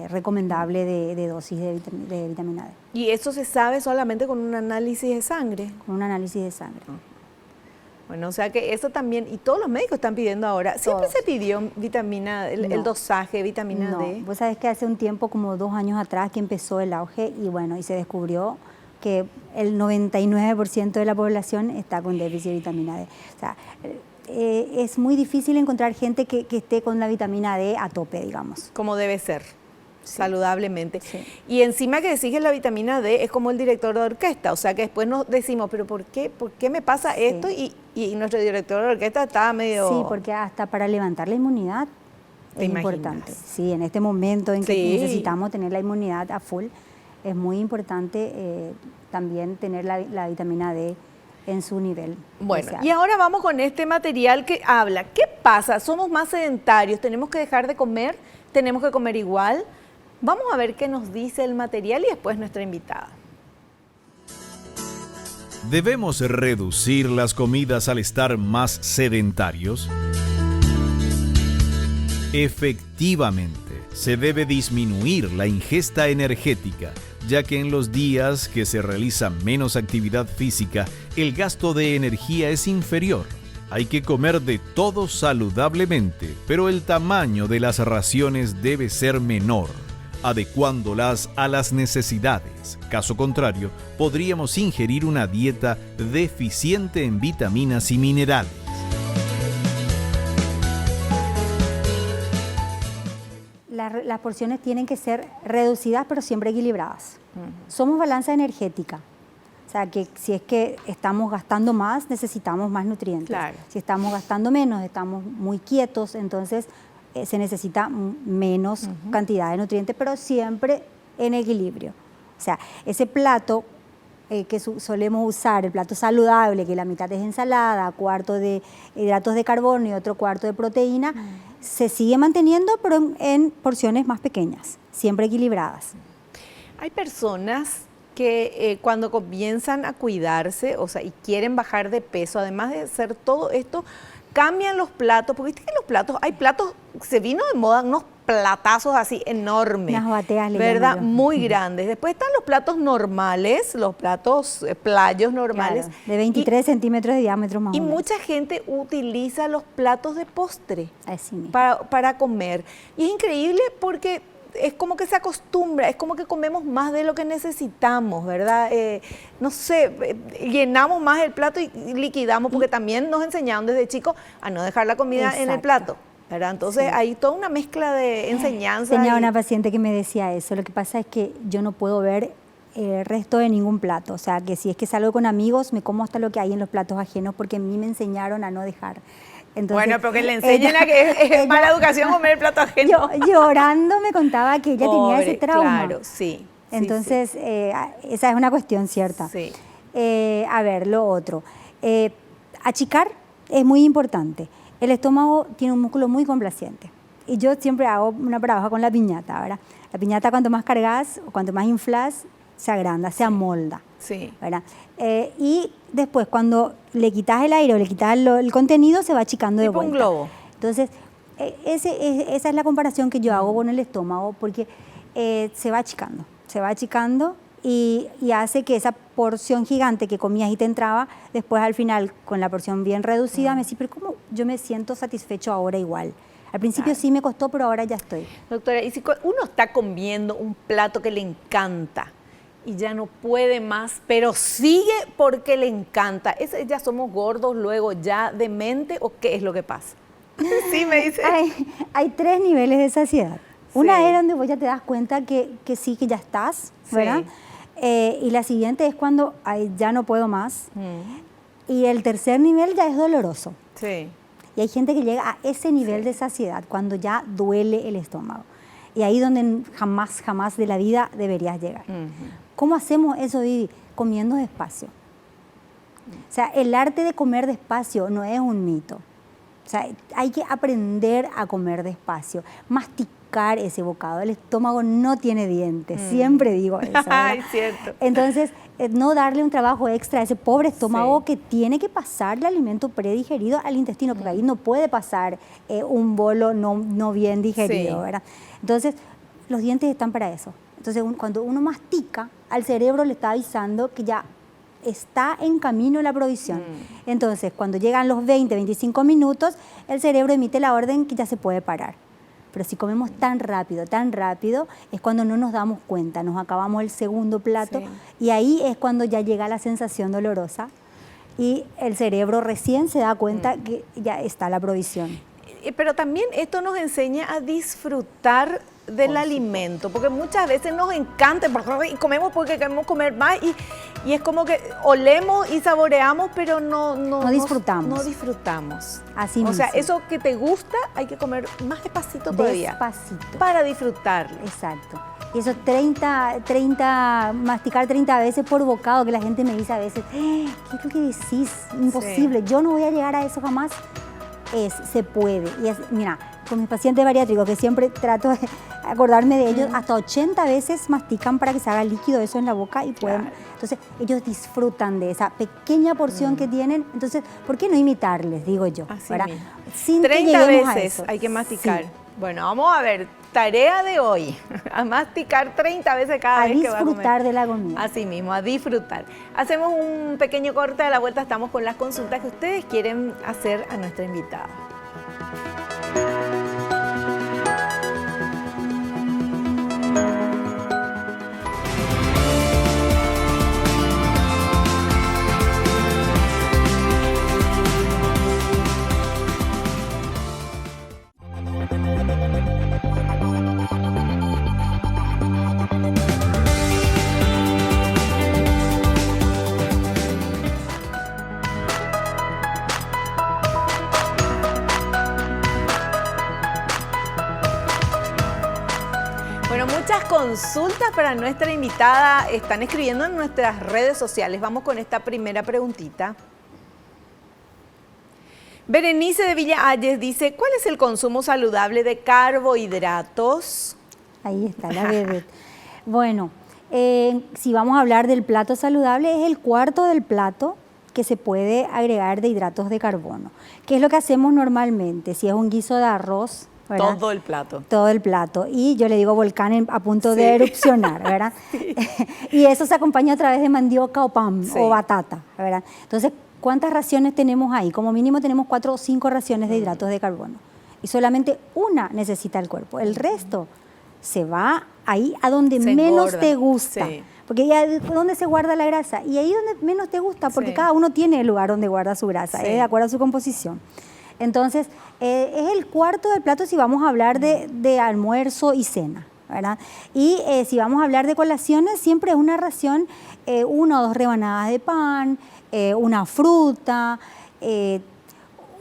recomendable de dosis de vitamina D. ¿Y eso se sabe solamente con un análisis de sangre? Con un análisis de sangre. Bueno, o sea que eso también, y todos los médicos están pidiendo ahora, ¿siempre Todos. se pidió vitamina, el No. dosaje de vitamina No, D? vos sabés que hace un tiempo, como 2 años atrás, que empezó el auge y se descubrió que el 99% de la población está con déficit de vitamina D. O sea, es muy difícil encontrar gente que esté con la vitamina D a tope, digamos. Como debe ser, Sí. saludablemente. Sí. Y encima que decís que la vitamina D es como el director de orquesta, o sea que después nos decimos, pero ¿por qué me pasa Sí. esto? Y nuestro director de orquesta está medio... Sí, porque hasta para levantar la inmunidad ¿Te es imaginas? importante. Sí, en este momento en que Sí. necesitamos tener la inmunidad a full, es muy importante también tener la vitamina D en su nivel. Bueno, deseado. y ahora vamos con este material que habla. ¿Qué pasa? Somos más sedentarios, tenemos que dejar de comer, tenemos que comer igual. Vamos a ver qué nos dice el material y después nuestra invitada. ¿Debemos reducir las comidas al estar más sedentarios? Efectivamente, se debe disminuir la ingesta energética, ya que en los días que se realiza menos actividad física, el gasto de energía es inferior. Hay que comer de todo saludablemente, pero el tamaño de las raciones debe ser menor, adecuándolas a las necesidades. Caso contrario, podríamos ingerir una dieta deficiente en vitaminas y minerales. Las porciones tienen que ser reducidas, pero siempre equilibradas. Somos balanza energética. O sea, que si es que estamos gastando más, necesitamos más nutrientes. Claro. Si estamos gastando menos, estamos muy quietos, entonces se necesita menos cantidad de nutrientes, pero siempre en equilibrio. O sea, ese plato que solemos usar, el plato saludable, que la mitad es ensalada, cuarto de hidratos de carbono y otro cuarto de proteína, se sigue manteniendo, pero en porciones más pequeñas, siempre equilibradas. Hay personas que cuando comienzan a cuidarse, o sea, y quieren bajar de peso, además de hacer todo esto, cambian los platos, porque viste que los platos, hay platos, se vino de moda unos platazos así enormes, Unas bateas, le ¿verdad? llamo yo. Muy grandes. Después están los platos normales, los platos playos normales. Claro, de 23 centímetros de diámetro más o Y menos. mucha gente utiliza los platos de postre Así mismo. para comer. Y es increíble porque es como que se acostumbra, es como que comemos más de lo que necesitamos, ¿verdad? No sé, llenamos más el plato y liquidamos, porque también nos enseñaron desde chicos a no dejar la comida en el Exacto. plato, ¿verdad? Entonces Sí. hay toda una mezcla de enseñanza. Tenía y- una paciente que me decía eso. Lo que pasa es que yo no puedo ver el resto de ningún plato. O sea, que si es que salgo con amigos, me como hasta lo que hay en los platos ajenos, porque a mí me enseñaron a no dejar. Entonces, Bueno, pero que le enseñen a que es mala educación comer el plato ajeno. llorando me contaba que ella tenía ese Pobre, trauma. Claro, sí. Entonces, esa es una cuestión cierta. Sí. A ver, lo otro. Achicar es muy importante. El estómago tiene un músculo muy complaciente. Y yo siempre hago una paradoja con la piñata, ¿verdad? La piñata, cuanto más cargas o cuanto más inflas, se agranda, se amolda. Sí. ¿Verdad? Y después, cuando le quitas el aire o le quitas el contenido, se va achicando de Tipo un vuelta. globo. Entonces, esa es la comparación que yo hago con el estómago, porque se va achicando y hace que esa porción gigante que comías y te entraba, después al final, con la porción bien reducida, me decís, pero ¿cómo yo me siento satisfecho ahora igual? Al principio Claro. sí me costó, pero ahora ya estoy. Doctora, y si uno está comiendo un plato que le encanta y ya no puede más, pero sigue porque le encanta, ¿ya somos gordos luego, ya de mente o qué es lo que pasa? Sí, me dice. Hay 3 niveles de saciedad. Una Sí. es donde vos ya te das cuenta que sí, que ya estás, ¿verdad? Sí. Y la siguiente es cuando "Ay, ya no puedo más". Mm. Y el tercer nivel ya es doloroso. Sí. Y hay gente que llega a ese nivel de saciedad, cuando ya duele el estómago. Y ahí donde jamás, jamás de la vida deberías llegar. Ujú. ¿Cómo hacemos eso, Vivi? Comiendo despacio. O sea, el arte de comer despacio no es un mito. O sea, hay que aprender a comer despacio, masticar ese bocado. El estómago no tiene dientes, siempre digo eso, ¿verdad? Es cierto. Entonces, no darle un trabajo extra a ese pobre estómago Sí. que tiene que pasar el alimento predigerido al intestino, porque ahí no puede pasar un bolo no bien digerido, Sí. ¿verdad? Entonces, los dientes están para eso. Entonces, cuando uno mastica, al cerebro le está avisando que ya está en camino la provisión. Entonces, cuando llegan los 20, 25 minutos, el cerebro emite la orden que ya se puede parar. Pero si comemos tan rápido, es cuando no nos damos cuenta, nos acabamos el segundo plato Sí. y ahí es cuando ya llega la sensación dolorosa y el cerebro recién se da cuenta que ya está la provisión. Pero también esto nos enseña a disfrutar del alimento, porque muchas veces nos encanta y comemos porque queremos comer más y es como que olemos y saboreamos, pero no disfrutamos. No disfrutamos. Así O sea, mismo. eso que te gusta hay que comer más despacito todavía. Despacito. Para disfrutarlo. Exacto. Y eso masticar 30 veces por bocado, que la gente me dice a veces, ¿qué es lo que decís? Imposible, yo no voy a llegar a eso jamás. Se puede. Y mira, con mis pacientes bariátricos, que siempre trato de acordarme de ellos, hasta 80 veces mastican para que se haga líquido eso en la boca y pueden. Claro. Entonces, ellos disfrutan de esa pequeña porción que tienen. Entonces, ¿por qué no imitarles, digo yo? Así ¿verdad? mismo. Sin que 30 lleguemos a veces eso. hay que masticar. Sí. Bueno, vamos a ver, tarea de hoy, a masticar 30 veces cada A vez que va a comer. disfrutar de la comida. Así mismo, a disfrutar. Hacemos un pequeño corte, a la vuelta estamos con las consultas que ustedes quieren hacer a nuestra invitada. Bueno, muchas consultas para nuestra invitada están escribiendo en nuestras redes sociales. Vamos con esta primera preguntita. Berenice de Villa Ayes dice, ¿cuál es el consumo saludable de carbohidratos? Ahí está la bebé. Bueno, si vamos a hablar del plato saludable, es el cuarto del plato que se puede agregar de hidratos de carbono. ¿Qué es lo que hacemos normalmente? Si es un guiso de arroz, ¿verdad? Todo el plato. Todo el plato. Y yo le digo volcán a punto Sí. de erupcionar, ¿verdad? Y eso se acompaña a través de mandioca o pan Sí. o batata, ¿verdad? Entonces, ¿cuántas raciones tenemos ahí? Como mínimo tenemos 4 o 5 raciones de hidratos de carbono. Y solamente una necesita el cuerpo. El resto se va ahí a donde Se menos engorda. te gusta. Sí. Porque ya ¿dónde se guarda la grasa? Y ahí donde menos te gusta, porque Sí. cada uno tiene el lugar donde guarda su grasa, Sí. de acuerdo a su composición. Entonces, es el cuarto del plato si vamos a hablar de almuerzo y cena, ¿verdad? Y si vamos a hablar de colaciones, siempre es una ración, 1 o 2 rebanadas de pan, una fruta,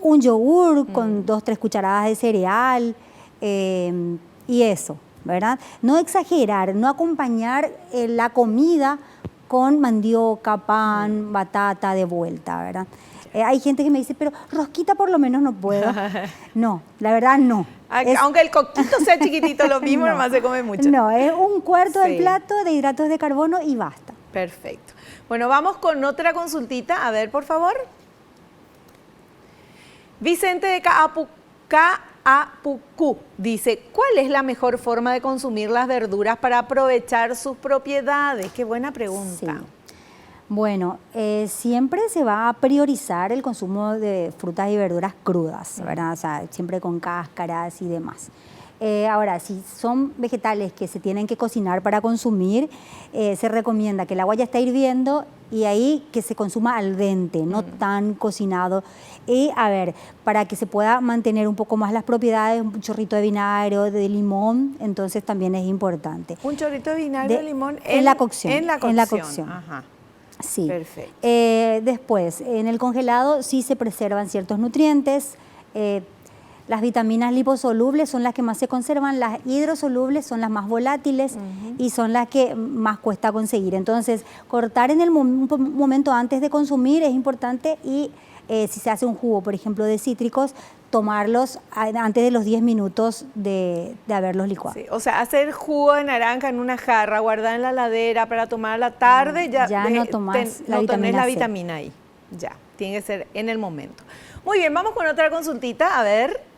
un yogur con 2 o 3 cucharadas de cereal y eso, ¿verdad? No exagerar, no acompañar la comida con mandioca, pan, batata de vuelta, ¿verdad? Hay gente que me dice, pero rosquita por lo menos no puedo. No, la verdad no. Aunque el coquito sea chiquitito, lo mismo, No. nomás se come mucho. No, es un cuarto del Sí. plato de hidratos de carbono y basta. Perfecto. Bueno, vamos con otra consultita. A ver, por favor. Vicente de Caapucú dice, ¿cuál es la mejor forma de consumir las verduras para aprovechar sus propiedades? Qué buena pregunta. Sí. Bueno, siempre se va a priorizar el consumo de frutas y verduras crudas, ¿verdad? O sea, siempre con cáscaras y demás. Ahora, si son vegetales que se tienen que cocinar para consumir, se recomienda que el agua ya está hirviendo Y ahí que se consuma al dente, no tan cocinado. Y a ver, para que se pueda mantener un poco más las propiedades, un chorrito de vinagre o de limón, entonces también es importante. Un chorrito de vinagre de limón en la cocción. En la cocción. En la cocción. Ajá. Sí. Perfecto. Después, en el congelado sí se preservan ciertos nutrientes. Las vitaminas liposolubles son las que más se conservan, las hidrosolubles son las más volátiles y son las que más cuesta conseguir. Entonces, cortar en el momento antes de consumir es importante y si se hace un jugo, por ejemplo, de cítricos, tomarlos antes de los 10 minutos de haberlos licuado. Sí, o sea, hacer jugo de naranja en una jarra, guardar en la heladera para tomar a la tarde, ya no tomás la vitamina C. vitamina ahí. Ya, tiene que ser en el momento. Muy bien, vamos con otra consultita. A ver.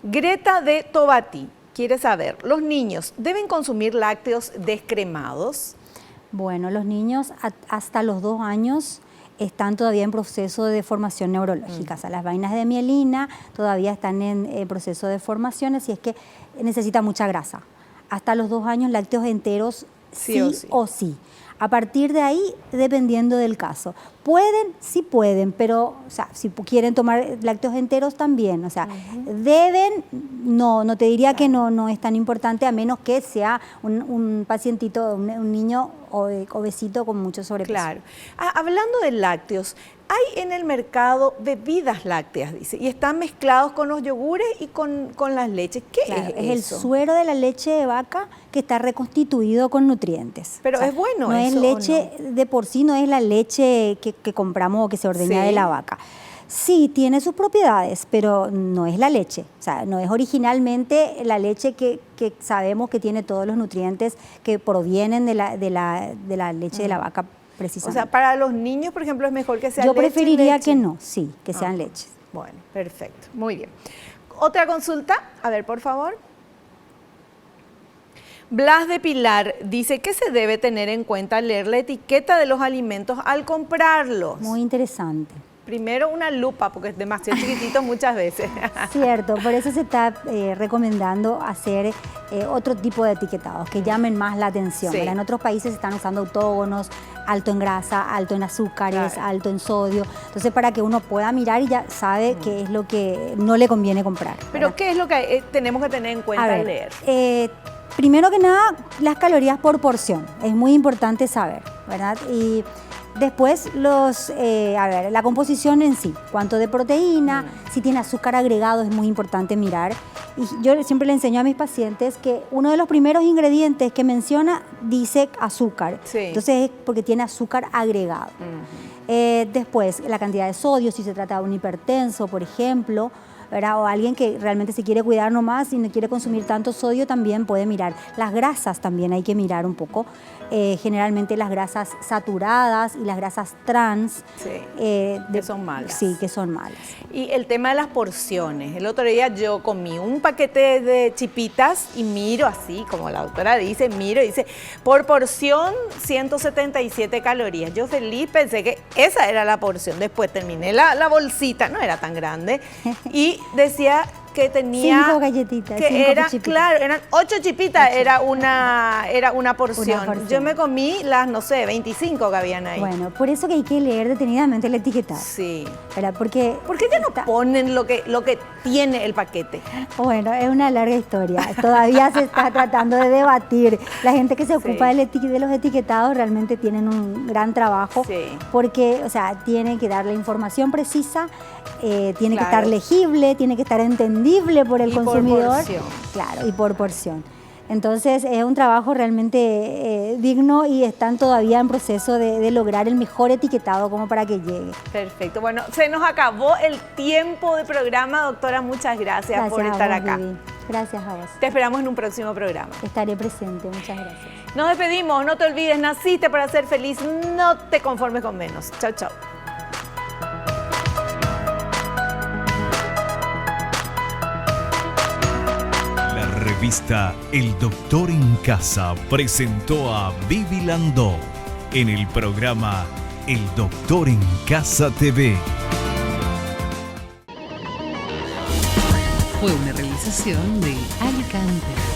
Greta de Tobati quiere saber, ¿los niños deben consumir lácteos descremados? Bueno, los niños hasta los 2 años están todavía en proceso de formación neurológica. O sea, las vainas de mielina todavía están en proceso de formación, así es que necesita mucha grasa. Hasta los 2 años, lácteos enteros sí o sí. A partir de ahí, dependiendo del caso. Sí pueden, pero o sea, si quieren tomar lácteos enteros también. O sea, deben, no te diría que no es tan importante, a menos que sea un pacientito, un niño obesito con mucho sobrepeso. Claro. Hablando de lácteos, hay en el mercado bebidas lácteas, dice, y están mezclados con los yogures y con las leches. ¿Qué es eso? Es el suero de la leche de vaca que está reconstituido con nutrientes. Pero es bueno no eso. No es leche de por sí, no es la leche que compramos o que se ordeña de la vaca. Sí, tiene sus propiedades, pero no es la leche. O sea, no es originalmente la leche que sabemos que tiene todos los nutrientes que provienen de la leche de la vaca. Precisamente. O sea, para los niños, por ejemplo, es mejor que sea leche. Yo preferiría que no, sí, que sean leches. Bueno, perfecto, muy bien. Otra consulta, a ver, por favor. Blas de Pilar dice que se debe tener en cuenta al leer la etiqueta de los alimentos al comprarlos. Muy interesante. Primero una lupa, porque es demasiado chiquitito muchas veces. Cierto, por eso se está recomendando hacer otro tipo de etiquetados que llamen más la atención. Sí. En otros países se están usando autógonos, alto en grasa, alto en azúcares, alto en sodio. Entonces, para que uno pueda mirar y ya sabe qué es lo que no le conviene comprar. Pero, ¿verdad? ¿Qué es lo que tenemos que tener en cuenta al leer? Primero que nada, las calorías por porción. Es muy importante saber, ¿verdad? Y después, la composición en sí, cuánto de proteína, si tiene azúcar agregado es muy importante mirar. Y yo siempre le enseño a mis pacientes que uno de los primeros ingredientes que menciona dice azúcar. Sí. Entonces es porque tiene azúcar agregado. Después, la cantidad de sodio, si se trata de un hipertenso, por ejemplo, ¿verdad? O alguien que realmente se quiere cuidar nomás y no quiere consumir tanto sodio, también puede mirar. Las grasas también hay que mirar un poco. Generalmente las grasas saturadas y las grasas trans. Que son malas. Sí, que son malas. Y el tema de las porciones. El otro día yo comí un paquete de chipitas y miro así, como la doctora dice, dice, por porción 177 calorías. Yo feliz pensé que esa era la porción. Después terminé la bolsita, no era tan grande, y decía que tenía 5 galletitas, que 5 era, chipitas. claro, eran 8 chipitas, era una porción. Yo me comí las, no sé, 25 que habían ahí. Bueno, por eso que hay que leer detenidamente la etiqueta. Sí. ¿Verdad? Porque ¿por qué ya no ponen lo que tiene el paquete? Bueno, es una larga historia. Todavía se está tratando de debatir. La gente que se ocupa de los etiquetados realmente tienen un gran trabajo. Porque, o sea, tienen que dar la información precisa, tiene que estar legible, tiene que estar entendible por el consumidor. Por porción. Claro, y por porción. Entonces es un trabajo realmente digno y están todavía en proceso de lograr el mejor etiquetado como para que llegue. Perfecto. Bueno, se nos acabó el tiempo de programa, doctora. Muchas gracias por estar acá. Vivi. Gracias a vos. Te esperamos en un próximo programa. Estaré presente. Muchas gracias. Nos despedimos. No te olvides, naciste para ser feliz. No te conformes con menos. Chao, chao. La revista El Doctor en Casa presentó a Vivi Landó en el programa El Doctor en Casa TV. Fue una realización de Alicante.